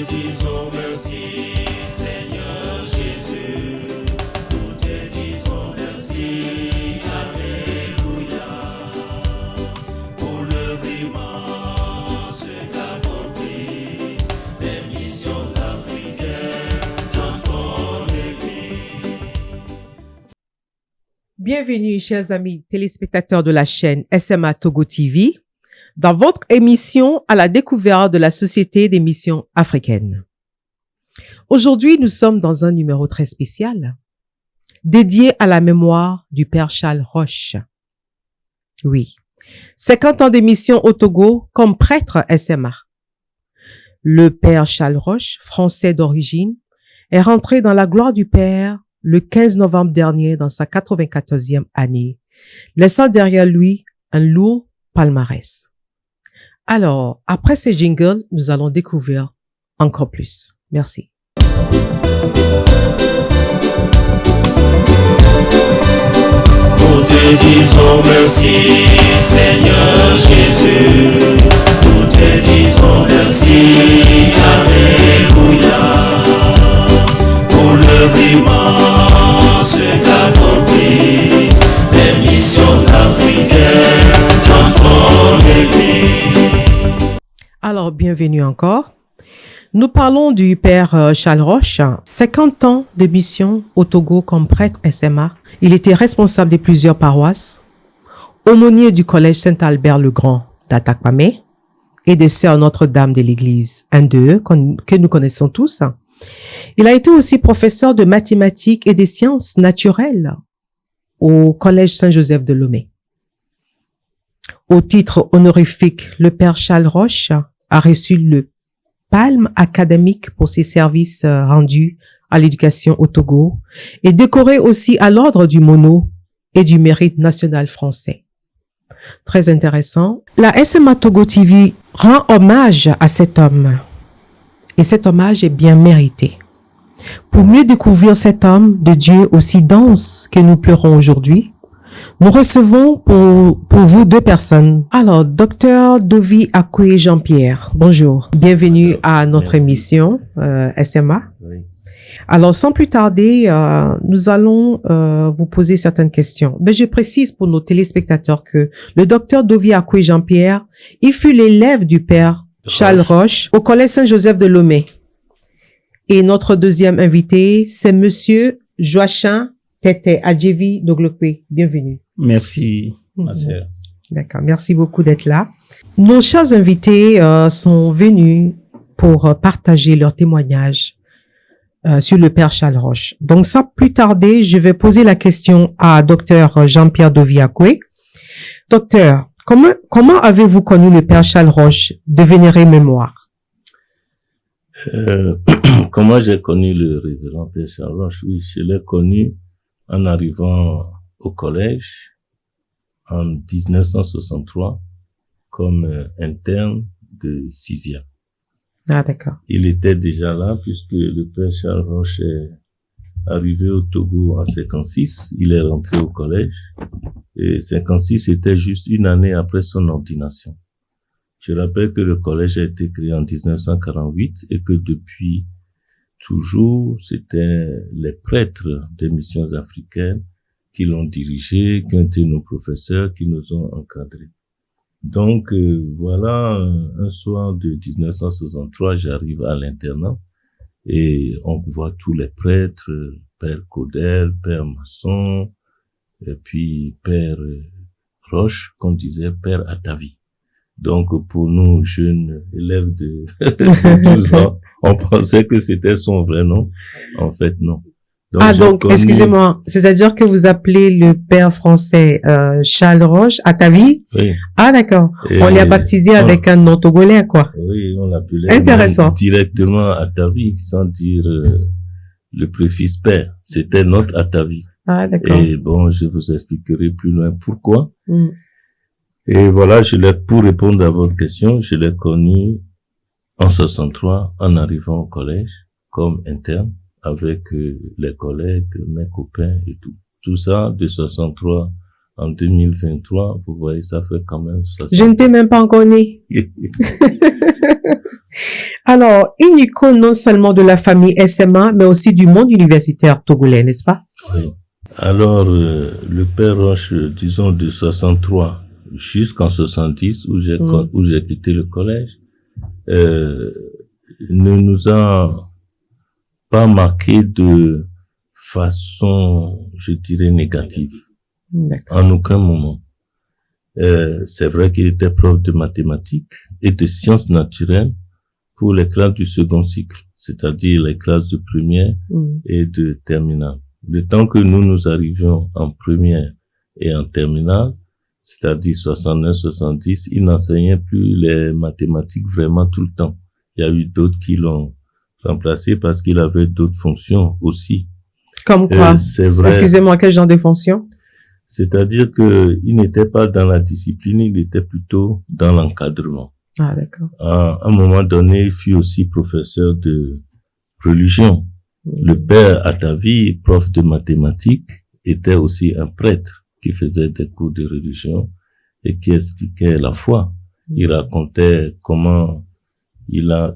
te disons merci, Seigneur Jésus. Nous te disons merci, Alléluia. Pour l'œuvre immense qu'accomplissent les missions africaines dans ton Église. Bienvenue, chers amis téléspectateurs de la chaîne SMA Togo TV, dans votre émission à la découverte de la Société des missions africaines. Aujourd'hui, nous sommes dans un numéro très spécial, dédié à la mémoire du Père Charles Roche. Oui, 50 ans de mission au Togo comme prêtre SMA. Le Père Charles Roche, français d'origine, est rentré dans la gloire du Père le 15 novembre dernier dans sa 94e année, laissant derrière lui un lourd palmarès. Alors, après ces jingles, nous allons découvrir encore plus. Merci. Nous te disons merci, Seigneur Jésus. Nous te disons merci, Alléluia. Pour l'œuvre immense qu'accomplissent les missions africaines dans ton Église. Alors, bienvenue encore. Nous parlons du Père Charles Roche, 50 ans de mission au Togo comme prêtre SMA. Il était responsable de plusieurs paroisses, aumônier du collège Saint-Albert-le-Grand d'Atakpamé et des Sœurs Notre-Dame de l'Église, un d'eux que nous connaissons tous. Il a été aussi professeur de mathématiques et des sciences naturelles au collège Saint-Joseph de Lomé. Au titre honorifique, le Père Charles Roche a reçu le Palme académique pour ses services rendus à l'éducation au Togo et décoré aussi à l'ordre du Mono et du Mérite national français. Très intéressant. La SMA Togo TV rend hommage à cet homme. Et cet hommage est bien mérité. Pour mieux découvrir cet homme de Dieu aussi dense que nous pleurons aujourd'hui, nous recevons pour vous deux personnes. Alors, Dr Dovi Akoué Jean-Pierre, bonjour. Bienvenue à notre émission SMA. Oui. Alors, sans plus tarder, nous allons vous poser certaines questions. Mais je précise pour nos téléspectateurs que le Dr Dovi Akoué Jean-Pierre, il fut l'élève du Père Charles Roche au collège Saint-Joseph de Lomé. Et notre deuxième invité, c'est Monsieur Joachim Tete Adjevi Doglokwe. Bienvenue. Merci, ma sœur. D'accord, merci beaucoup d'être là. Nos chers invités sont venus pour partager leur témoignage sur le Père Charles Roche. Donc, sans plus tarder, je vais poser la question à Dr Jean-Pierre Dovi Akoué. Docteur, comment avez-vous connu le Père Charles Roche de vénérée mémoire? Comment j'ai connu le révérend Père Charles Roche? Oui, je l'ai connu en arrivant au collège en 1963 comme interne de 6e. Ah, d'accord. Il était déjà là puisque le Père Charles Roche est arrivé au Togo en 56. Il est rentré au collège et 56 était juste une année après son ordination. Je rappelle que le collège a été créé en 1948 et que depuis toujours, c'était les prêtres des missions africaines qui l'ont dirigé, qui ont été nos professeurs, qui nous ont encadrés. Donc, voilà, un soir de 1963, j'arrive à l'internat et on voit tous les prêtres, Père Caudel, Père Masson, et puis Père Roche, qu'on disait Père Atavi. Donc, pour nous, jeunes élèves de 12 ans, on pensait que c'était son vrai nom. En fait, non. Donc, excusez-moi, c'est-à-dire que vous appelez le Père français Charles Roche Atavi? Oui. Ah, d'accord. On l'a baptisé avec un nom togolais, quoi. Oui, on l'appelait intéressant directement Atavi, sans dire le préfixe Père. C'était notre Atavi. Ah, d'accord. Et bon, je vous expliquerai plus loin pourquoi. Et voilà, pour répondre à votre question, je l'ai connu en 63 en arrivant au collège comme interne avec les collègues, mes copains et tout. Tout ça de 63 en 2023, vous voyez, ça fait quand même 60. Je ne t'ai même pas encore né. Alors, une icône non seulement de la famille SMA, mais aussi du monde universitaire togolais, n'est-ce pas? Oui. Alors, le père Roche, disons de 63 jusqu'en 70, où j'ai quitté le collège, ne nous a pas marqué de façon, je dirais, négative. En aucun moment. C'est vrai qu'il était prof de mathématiques et de sciences naturelles pour les classes du second cycle, c'est-à-dire les classes de première et de terminale. Le temps que nous arrivions en première et en terminale, c'est-à-dire 69, 70, il n'enseignait plus les mathématiques vraiment tout le temps. Il y a eu d'autres qui l'ont remplacé parce qu'il avait d'autres fonctions aussi. Comme quoi? C'est vrai. Excusez-moi, quel genre de fonction? C'est-à-dire que il n'était pas dans la discipline, il était plutôt dans l'encadrement. Ah, d'accord. À un moment donné, il fut aussi professeur de religion. Le père Atavi, prof de mathématiques, était aussi un prêtre qui faisait des cours de religion et qui expliquait la foi. Il racontait comment il a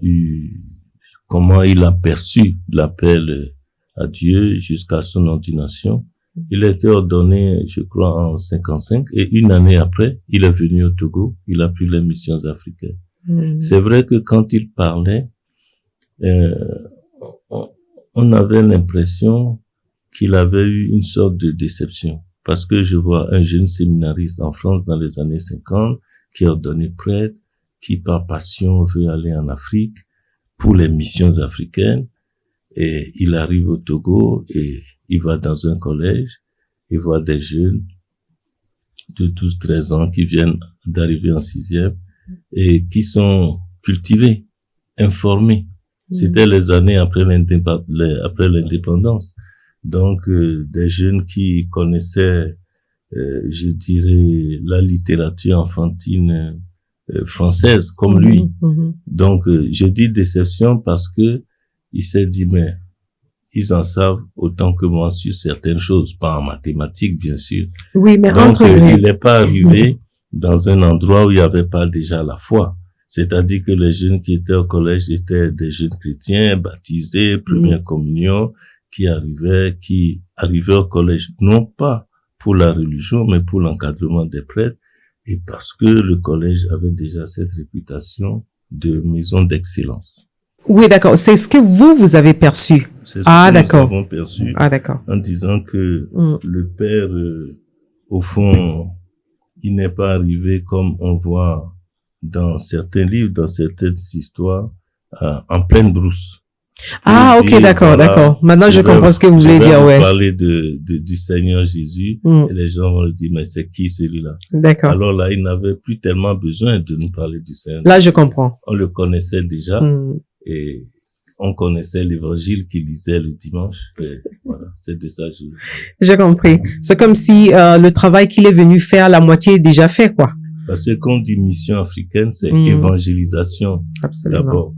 perçu l'appel à Dieu jusqu'à son ordination. Il a été ordonné, je crois, en 55, et une année après, il est venu au Togo, il a pris les missions africaines. C'est vrai que quand il parlait, on avait l'impression qu'il avait eu une sorte de déception. Parce que je vois un jeune séminariste en France dans les années 50, qui est ordonné prêtre, qui par passion veut aller en Afrique pour les missions africaines, et il arrive au Togo et il va dans un collège, il voit des jeunes de 12-13 ans qui viennent d'arriver en 6e et qui sont cultivés, informés. C'était les années après l'indépendance. Donc, des jeunes qui connaissaient, je dirais, la littérature enfantine française, comme lui. Donc, je dis déception parce que il s'est dit, mais ils en savent autant que moi sur certaines choses, pas en mathématiques, bien sûr. Oui, mais donc, il n'est pas arrivé dans un endroit où il n'y avait pas déjà la foi. C'est-à-dire que les jeunes qui étaient au collège étaient des jeunes chrétiens, baptisés, première communion, qui arrivaient au collège, non pas pour la religion, mais pour l'encadrement des prêtres, et parce que le collège avait déjà cette réputation de maison d'excellence. Oui, d'accord. C'est ce que vous avez perçu. C'est ce que nous avons perçu. Ah, d'accord. En disant que le père, au fond, il n'est pas arrivé comme on voit dans certains livres, dans certaines histoires, en pleine brousse. Ah, ok, d'accord, voilà, d'accord. Maintenant, je comprends ce que vous voulez dire, ouais. Parler du Seigneur Jésus, et les gens vont dire, mais c'est qui celui-là? D'accord. Alors là, il n'avait plus tellement besoin de nous parler du Seigneur. Là, je comprends. On le connaissait déjà, et on connaissait l'évangile qu'il lisait le dimanche. Et voilà, c'est de ça que j'ai compris. C'est comme si le travail qu'il est venu faire, la moitié est déjà fait, quoi. Parce que quand on dit mission africaine, c'est évangélisation. Absolument. D'abord.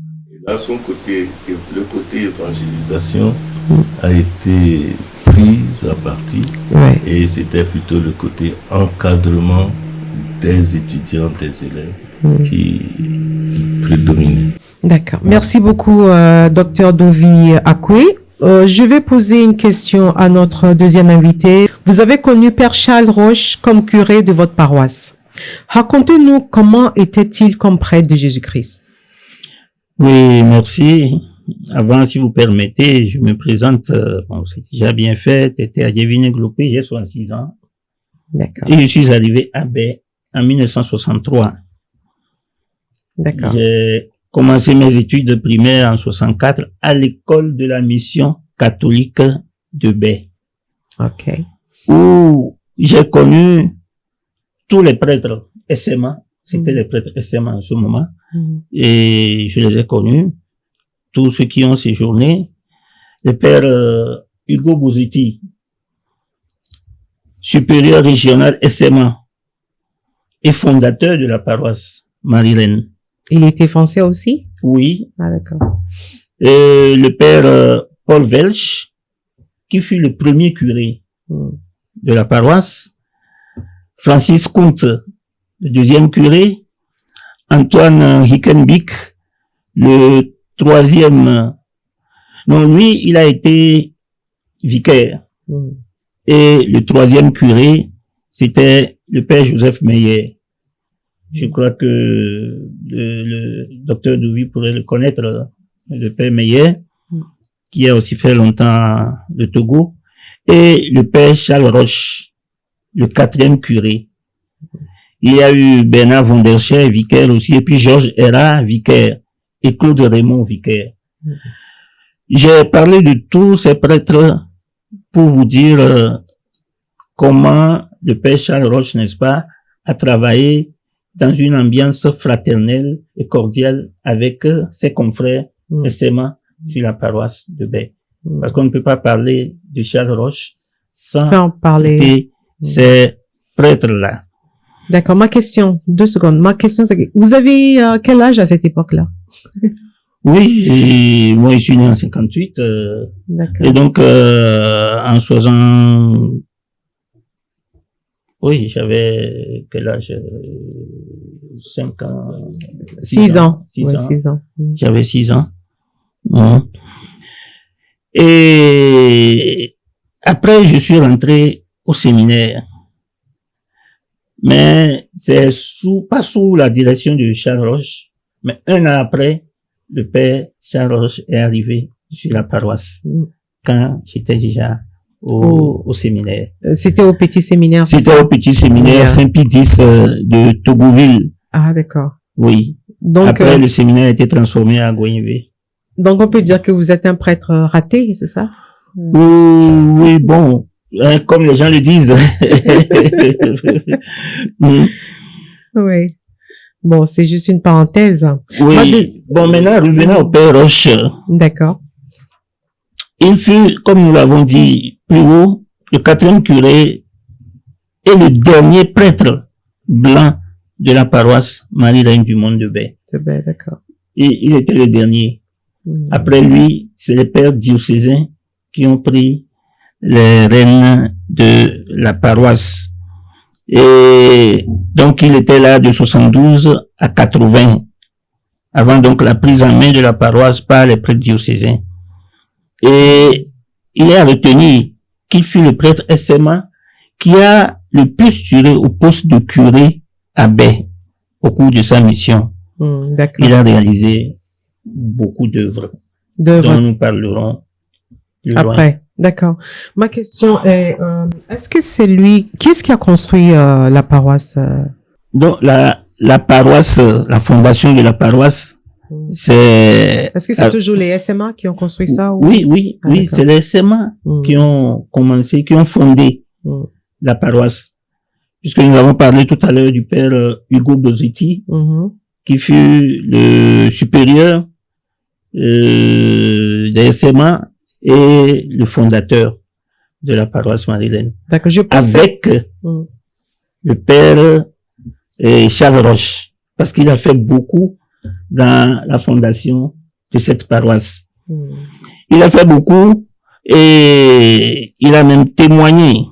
Là, le côté évangélisation a été pris à partie, et c'était plutôt le côté encadrement des étudiants, des élèves qui prédominait. D'accord. Merci beaucoup, Dr Dovi Akwe. Je vais poser une question à notre deuxième invité. Vous avez connu Père Charles Roche comme curé de votre paroisse. Racontez-nous comment était-il comme prêtre de Jésus-Christ. Oui, merci. Avant, si vous permettez, je me présente. Bon, c'est déjà bien fait. J'étais à Jéviné-Glopé, j'ai 66 ans. D'accord. Et je suis arrivé à Baie en 1963. D'accord. J'ai commencé mes études de primaire en 64 à l'école de la mission catholique de Baie. Ok. Où j'ai connu tous les prêtres SMA. C'était les prêtres SMA en ce moment. Et je les ai connus. Tous ceux qui ont séjourné. Le père Hugo Bouziti, supérieur régional SMA et fondateur de la paroisse Marie-Reine. Il était français aussi? Oui. Ah, d'accord. Et le père Paul Welch, qui fut le premier curé de la paroisse. Francis Kuntz, le deuxième curé, Antoine Hickenbick, le troisième. Non, lui, il a été vicaire. Et le troisième curé, c'était le père Joseph Meyer. Je crois que le docteur Douvi pourrait le connaître, le père Meyer, qui a aussi fait longtemps le Togo, et le père Charles Roche, le quatrième curé. Il y a eu Bernard Vondercher, vicaire aussi, et puis Georges Héra, vicaire, et Claude Raymond, vicaire. J'ai parlé de tous ces prêtres pour vous dire comment le père Charles Roche, n'est-ce pas, a travaillé dans une ambiance fraternelle et cordiale avec ses confrères SMA sur la paroisse de Baie. Parce qu'on ne peut pas parler de Charles Roche sans parler ces prêtres-là. D'accord. Ma question, 2 secondes. Ma question, c'est que vous avez quel âge à cette époque-là? Oui, et moi, je suis né en 58. Et donc, en 60... Oui, j'avais quel âge? 5 ans. 6 ans. 6 ouais, ans. 6 ans. J'avais 6 ans. Et après, je suis rentré au séminaire. Mais c'est pas sous la direction de Charles Roche, mais 1 an après, le père Charles Roche est arrivé sur la paroisse, quand j'étais déjà au séminaire. C'était au petit séminaire? C'était au petit séminaire Saint-Pie X de Togouville. Ah, d'accord. Oui. Donc, après, le séminaire a été transformé à Goyenvé. Donc, on peut dire que vous êtes un prêtre raté, c'est ça? Oui, bon, hein, comme les gens le disent. Oui. Bon, c'est juste une parenthèse. Oui. Bon, maintenant, revenons au père Roche. D'accord. Il fut, comme nous l'avons dit plus haut, le 4e curé et le dernier prêtre blanc de la paroisse Marie-Reine du Monde de Baie. D'accord. Et il était le dernier. Après lui, c'est les pères diocésains qui ont pris les rênes de la paroisse. Et donc, il était là de 72 à 80, avant donc la prise en main de la paroisse par les prêtres diocésains. Et il est à retenir qu'il fut le prêtre SMA qui a le plus duré au poste de curé à Baie au cours de sa mission. Il a réalisé beaucoup d'œuvres dont nous parlerons plus après. Loin. D'accord. Ma question est, est-ce que c'est lui, qui est-ce qui a construit la paroisse? Donc la paroisse, la fondation de la paroisse, c'est... Est-ce que c'est toujours les SMA qui ont construit ça? Ou... Oui, c'est les SMA qui ont commencé, qui ont fondé la paroisse. Puisque nous avons parlé tout à l'heure du père Hugo Bozetti, qui fut le supérieur des SMA et le fondateur de la paroisse Marie-Reine. D'accord, je pensais... Avec le père Charles Roche, parce qu'il a fait beaucoup dans la fondation de cette paroisse. Il a fait beaucoup et il a même témoigné.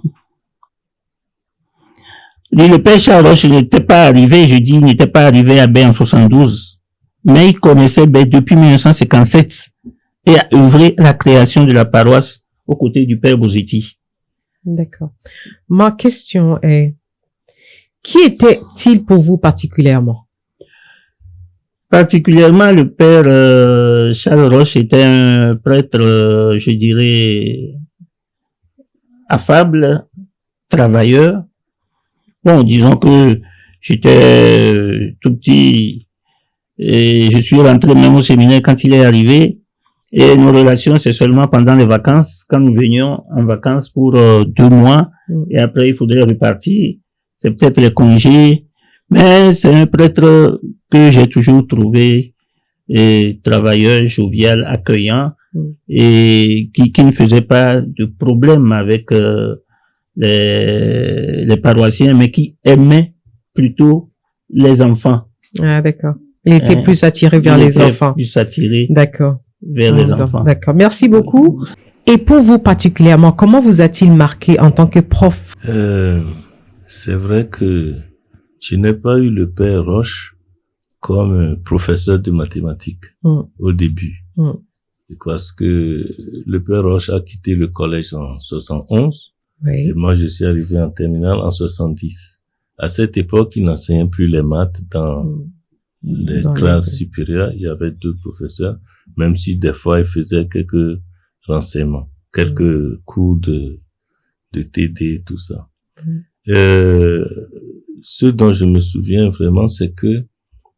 Lui, le père Charles Roche n'était pas arrivé, il n'était pas arrivé à Baie en 72, mais il connaissait Baie depuis 1957 et a œuvré à la création de la paroisse aux côtés du père Bozetti. D'accord. Ma question est, qui était-il pour vous particulièrement? Particulièrement, le père Charles Roche était un prêtre, je dirais, affable, travailleur. Bon, disons que j'étais tout petit et je suis rentré même au séminaire quand il est arrivé. Et nos relations, c'est seulement pendant les vacances, quand nous venions en vacances pour 2 mois, et après il faudrait repartir. C'est peut-être les congés, mais c'est un prêtre que j'ai toujours trouvé travailleur, jovial, accueillant, et qui ne faisait pas de problème avec les paroissiens, mais qui aimait plutôt les enfants. Ah, d'accord. Il était plus attiré vers les enfants. Plus attiré. D'accord. Vers les enfants. D'accord. Merci beaucoup. Et pour vous particulièrement, comment vous a-t-il marqué en tant que prof? C'est vrai que je n'ai pas eu le père Roche comme professeur de mathématiques au début. Parce que le père Roche a quitté le collège en 71 et moi je suis arrivé en terminale en 70. À cette époque, il n'enseignait plus les maths dans les classes supérieures. Il y avait 2 professeurs, même si des fois il faisait quelques renseignements, quelques cours de TD, tout ça. Ce dont je me souviens vraiment, c'est que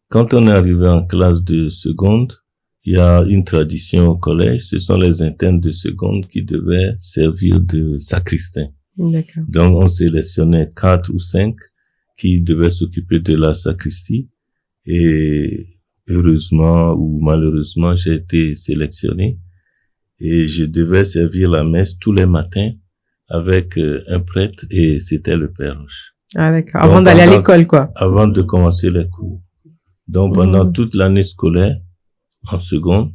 quand on est arrivé en classe de seconde, il y a une tradition au collège, ce sont les internes de seconde qui devaient servir de sacristain. D'accord. Donc on sélectionnait 4 ou 5 qui devaient s'occuper de la sacristie et heureusement ou malheureusement j'ai été sélectionné et je devais servir la messe tous les matins avec un prêtre et c'était le père Roche. Ah d'accord, avant d'aller à l'école quoi. Avant de commencer les cours. Donc pendant toute l'année scolaire, en seconde,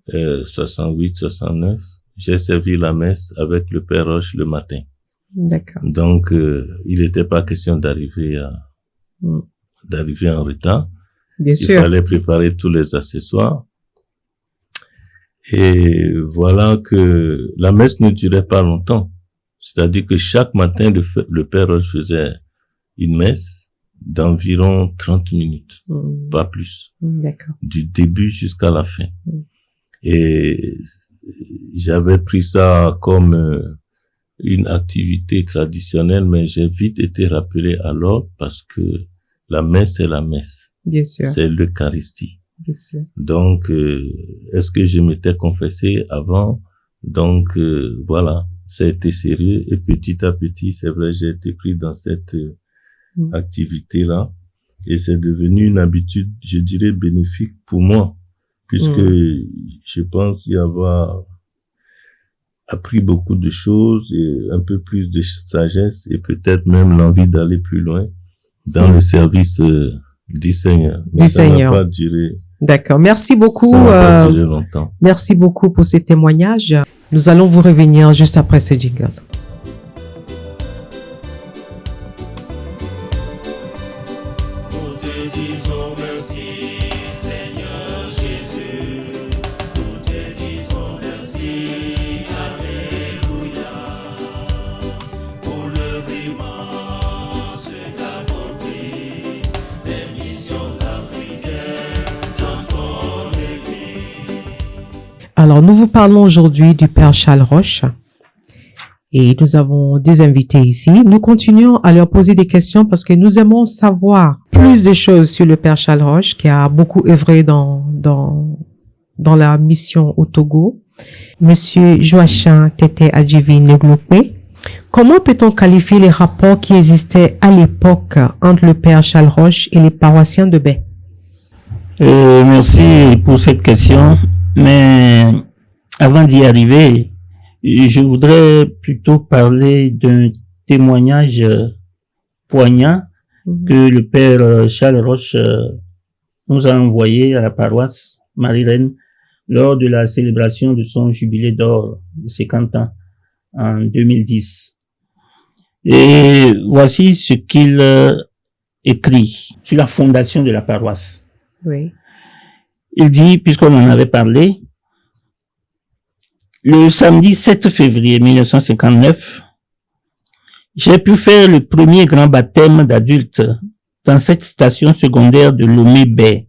68, 69, j'ai servi la messe avec le père Roche le matin. D'accord. Donc il n'était pas question d'arriver en retard. Bien sûr. Il fallait préparer tous les accessoires. Et voilà que la messe ne durait pas longtemps. C'est-à-dire que chaque matin, le père Roche faisait une messe d'environ 30 minutes, pas plus. D'accord. Du début jusqu'à la fin. Et j'avais pris ça comme une activité traditionnelle, mais j'ai vite été rappelé à l'ordre parce que la messe, c'est la messe. Bien sûr. C'est l'Eucharistie. Bien sûr. Donc, est-ce que je m'étais confessé avant? Donc, voilà, ça a été sérieux. Et petit à petit, c'est vrai, j'ai été pris dans cette activité-là. Et c'est devenu une habitude, je dirais, bénéfique pour moi. Puisque je pense y avoir appris beaucoup de choses et un peu plus de sagesse et peut-être même l'envie d'aller plus loin dans le service du Seigneur. Mais ça n'a pas duré. D'accord. Merci beaucoup. Ça n'a pas duré longtemps. Merci beaucoup pour ces témoignages. Nous allons vous revenir juste après ce jingle. Nous te disons merci, Seigneur Jésus. Nous te disons merci, Alléluia. Pour l'œuvre immense qu'accomplissent les missions africaines dans ton Église. Alors, nous vous parlons aujourd'hui du Père Charles Roche. Et nous avons 2 invités ici. Nous continuons à leur poser des questions parce que nous aimons savoir plus de choses sur le Père Charles Roche qui a beaucoup œuvré dans la mission au Togo. Monsieur Joachim Tete Adjivine Leglopé, comment peut-on qualifier les rapports qui existaient à l'époque entre le Père Charles Roche et les paroissiens de Baie? Merci pour cette question. Mais avant d'y arriver, je voudrais plutôt parler d'un témoignage poignant que le père Charles Roche nous a envoyé à la paroisse Marie-Reine lors de la célébration de son jubilé d'or de 50 ans en 2010. Et voici ce qu'il écrit sur la fondation de la paroisse. Oui. Il dit, puisqu'on en avait parlé, le samedi 7 février 1959, j'ai pu faire le premier grand baptême d'adultes dans cette station secondaire de Lomé-Baie.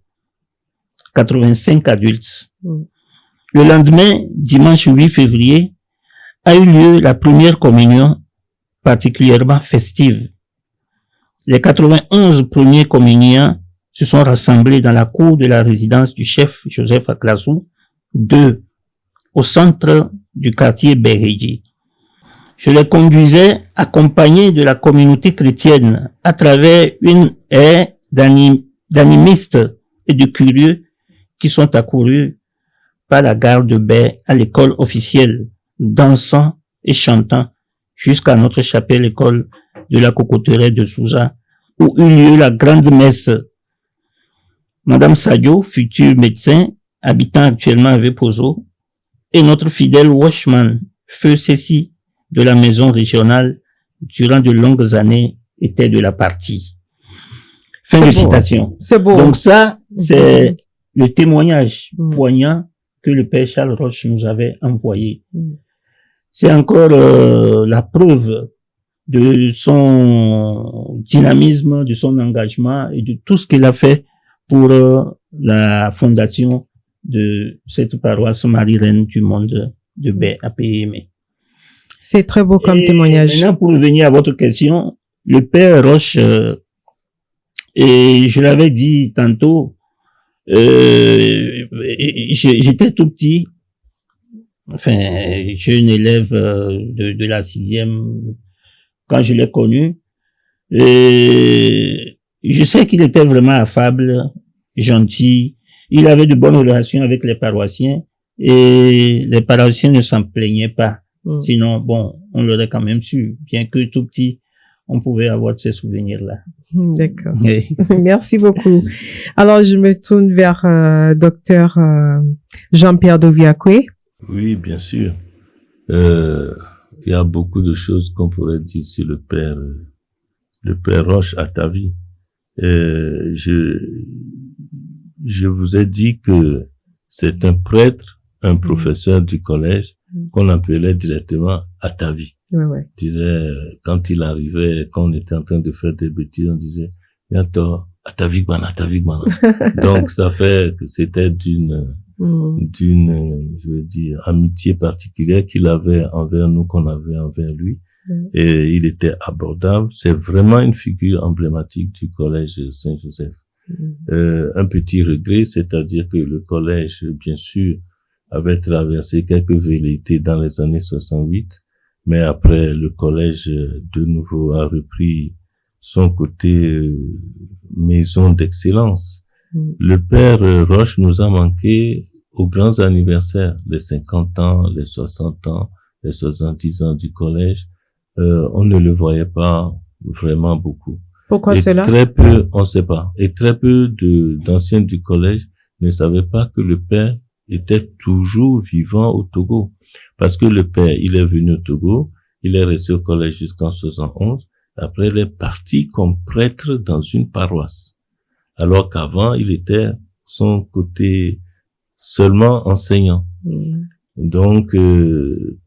85 adultes. Le lendemain, dimanche 8 février, a eu lieu la première communion particulièrement festive. Les 91 premiers communiants se sont rassemblés dans la cour de la résidence du chef Joseph Aklassou, 2, au centre du quartier Béhédi. Je les conduisais accompagnés de la communauté chrétienne à travers une haie d'animistes et de curieux qui sont accourus par la gare de Baie à l'école officielle, dansant et chantant jusqu'à notre chapelle-école de la Cocoterie de Souza, où eut lieu la grande messe. Madame Sadio, futur médecin, habitant actuellement à Vepozo, et notre fidèle watchman, Feu Cécy, de la maison régionale, durant de longues années, était de la partie. Fin C'est de beau. citation. C'est beau. Donc ça, c'est le témoignage poignant que le père Charles Roche nous avait envoyé. C'est encore la preuve de son dynamisme, de son engagement et de tout ce qu'il a fait pour la fondation de cette paroisse Marie-Reine du monde de Baie à Pays-Aimé. C'est très beau comme Et témoignage. maintenant, pour revenir à votre question, le père Roche, et je l'avais dit tantôt, j'étais tout petit, enfin, jeune élève de la 6e, quand je l'ai connu. Et je sais qu'il était vraiment affable, gentil. Il avait de bonnes relations avec les paroissiens et les paroissiens ne s'en plaignaient pas. Sinon, bon, on l'aurait quand même su, bien que tout petit, on pouvait avoir ces souvenirs-là. D'accord. Oui. Merci beaucoup. Alors, je me tourne vers docteur Jean-Pierre Doviakwe. Oui, bien sûr. Il y a beaucoup de choses qu'on pourrait dire sur le père Roche à ta vie. Je vous ai dit que c'est un prêtre, un professeur du collège qu'on appelait directement à ta vie. Ouais, ouais. Disait, quand il arrivait, quand on était en train de faire des bêtises, on disait, bientôt, à ta vie, à ta vie, Donc, ça fait que c'était d'une, je veux dire, amitié particulière qu'il avait envers nous, qu'on avait envers lui. Et il était abordable. C'est vraiment une figure emblématique du collège Saint-Joseph. Un petit regret, c'est-à-dire que le collège, bien sûr, avait traversé quelques velléités dans les années 68, mais après, le collège, de nouveau, a repris son côté maison d'excellence. Le père Roche nous a manqué aux grands anniversaires, les 50 ans, les 60 ans, les 70 ans du collège. On ne le voyait pas vraiment beaucoup. Pourquoi Et cela? très peu, on ne sait pas. Et très peu d'anciens du collège ne savaient pas que le père était toujours vivant au Togo. Parce que le père, il est venu au Togo, il est resté au collège jusqu'en 71. Après, il est parti comme prêtre dans une paroisse. Alors qu'avant, il était son côté seulement enseignant. Donc,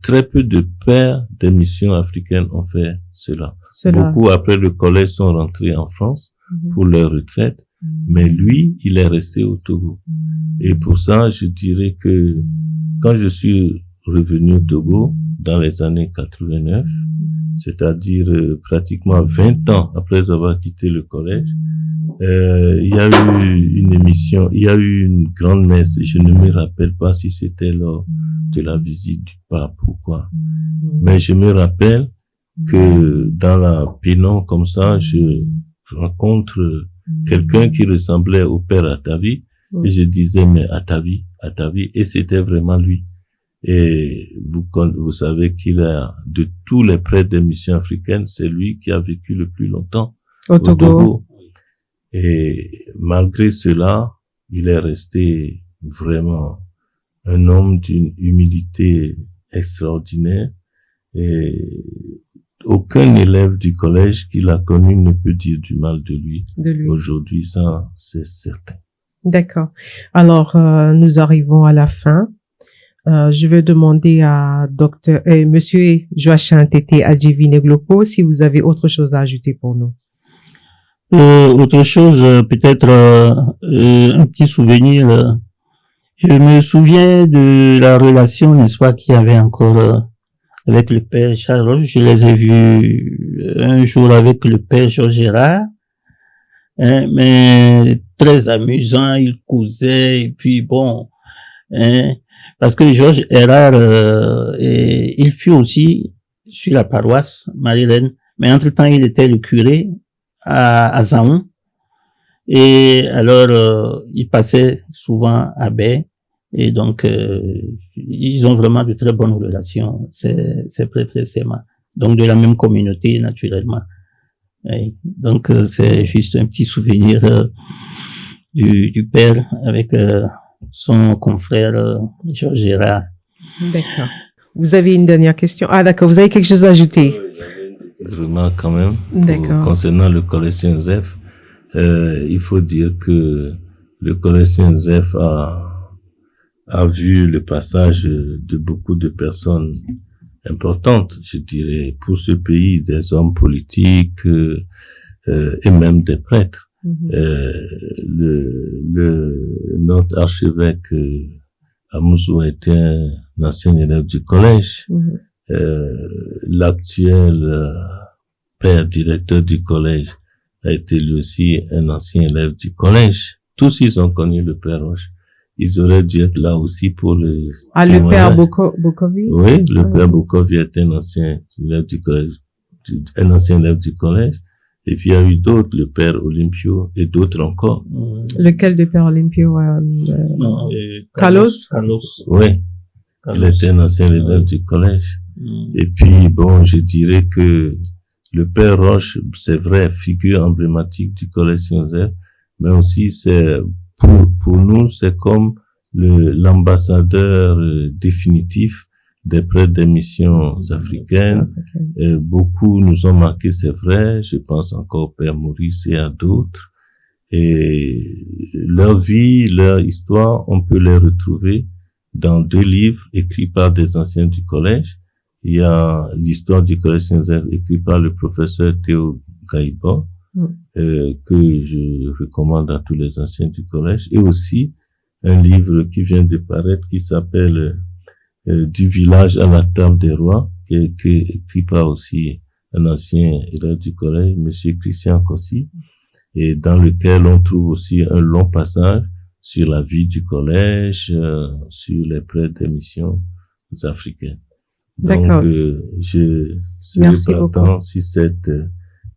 très peu de pères des missions africaines ont fait cela. Beaucoup, après le collège, sont rentrés en France pour leur retraite. Mais lui, il est resté au Togo. Et pour ça, je dirais que quand je suis revenu au Togo, dans les années 89, c'est-à-dire pratiquement 20 ans après avoir quitté le collège, il y a eu une émission, il y a eu une grande messe. Je ne me rappelle pas si c'était lors de la visite du pape ou quoi. Mais je me rappelle que dans la pénombre comme ça, je rencontre quelqu'un qui ressemblait au père Atavi, et je disais, mais Atavi, et c'était vraiment lui. Et vous savez qu'il a, de tous les prêtres des missions africaines, c'est lui qui a vécu le plus longtemps au Togo. Et malgré cela, il est resté vraiment un homme d'une humilité extraordinaire, et aucun élève du collège qu'il a connu ne peut dire du mal de lui. Aujourd'hui, ça, c'est certain. D'accord. Alors, nous arrivons à la fin. Je vais demander à Monsieur Joachim Tété Adjivine-Glopo si vous avez autre chose à ajouter pour nous. Autre chose, peut-être un petit souvenir. Je me souviens de la relation, n'est-ce pas, qu'il y avait encore avec le père Charles Roche. Je les ai vus un jour avec le père Georges Gérard, mais très amusant, ils causaient, et puis bon, parce que Georges Gérard, il fut aussi sur la paroisse Marie-Reine, mais entre-temps, il était le curé à Zaon, et alors, il passait souvent à Baie, et donc, ils ont vraiment de très bonnes relations, ces prêtres et ces mains. Donc, de la même communauté, naturellement. Et donc, c'est juste un petit souvenir du père avec son confrère Georges Gérard. D'accord. Vous avez une dernière question? Ah, d'accord. Vous avez quelque chose à ajouter? J'avais une petite remarque quand même. D'accord. Concernant le collège Saint-Joseph, il faut dire que le collège Saint-Joseph a vu le passage de beaucoup de personnes importantes, je dirais, pour ce pays, des hommes politiques et même des prêtres. Notre archevêque Amouzou était un ancien élève du collège. L'actuel père directeur du collège a été lui aussi un ancien élève du collège. Tous ils ont connu le père Roche. Ils auraient dû être là aussi pour le le père Bokovi? Oui, le père Bokovi était un ancien élève du collège, un ancien élève du collège. Et puis il y a eu d'autres, le père Olympio et d'autres encore. Lequel de père Olympio? Carlos? Oui. Il était un ancien élève du collège. Et puis, bon, je dirais que le père Roche, c'est vrai, figure emblématique du collège Saint-Joseph, mais aussi c'est, pour nous, c'est comme l'ambassadeur définitif des prêtres des missions africaines. Beaucoup nous ont marqué, c'est vrai, je pense encore au père Maurice et à d'autres. Et leur vie, leur histoire, on peut les retrouver dans 2 livres écrits par des anciens du collège. Il y a l'histoire du collège Saint-Joseph écrit par le professeur Théo Gaïba, que je recommande à tous les anciens du collège, et aussi un livre qui vient de paraître qui s'appelle Du village à la table des rois, qui est écrit par aussi un ancien élève du collège, monsieur Christian Kossi, et dans lequel on trouve aussi un long passage sur la vie du collège, sur les prêtres des missions africaines. D'accord. Donc, je serais partant si cette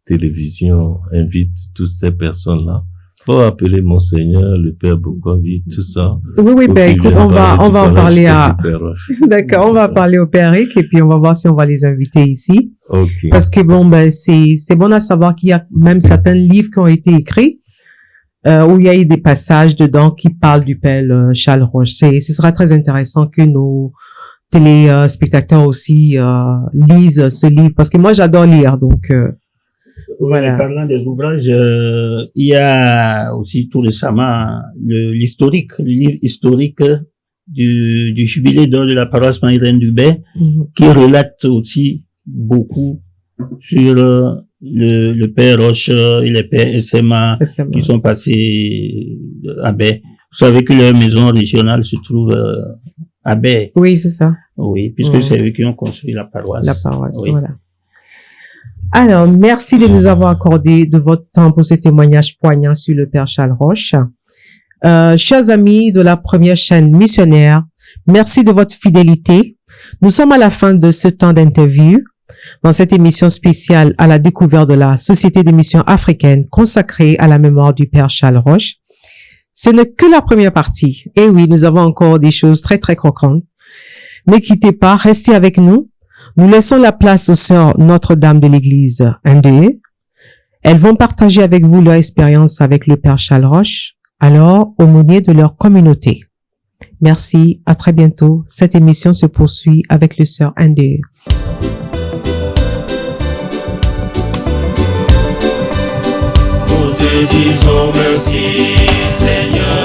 télévision invite toutes ces personnes-là. Faut appeler Monseigneur, le Père Bokovi, tout ça. Oui, ben écoute, on va en parler D'accord, on va parler au Père Rick et puis on va voir si on va les inviter ici. Okay. Parce que bon, ben c'est bon à savoir qu'il y a même certains livres qui ont été écrits où il y a eu des passages dedans qui parlent du Père Charles Roche. Ce sera très intéressant que nos téléspectateurs aussi lisent ce livre parce que moi j'adore lire, donc voilà. Parlant des ouvrages, il y a aussi tout récemment le livre historique du jubilé d'or de la paroisse Marie-Reine du Bay, qui relate aussi beaucoup sur le père Roche et les pères SMA qui sont passés à Bay. Vous savez que leur maison régionale se trouve à Bay. Oui, c'est ça. Oui, puisque c'est eux qui ont construit la paroisse. La paroisse, oui. Voilà. Alors, merci de nous avoir accordé de votre temps pour ce témoignage poignant sur le Père Charles Roche. Chers amis de la première chaîne missionnaire, merci de votre fidélité. Nous sommes à la fin de ce temps d'interview dans cette émission spéciale à la découverte de la Société des missions africaines consacrée à la mémoire du Père Charles Roche. Ce n'est que la première partie. Et oui, nous avons encore des choses très, très croquantes. Ne quittez pas, restez avec nous. Nous laissons la place aux sœurs Notre-Dame de l'Église NDE. Elles vont partager avec vous leur expérience avec le Père Charles Roche, alors aumônier de leur communauté. Merci, à très bientôt. Cette émission se poursuit avec les sœurs NDE. Nous te disons merci, Seigneur.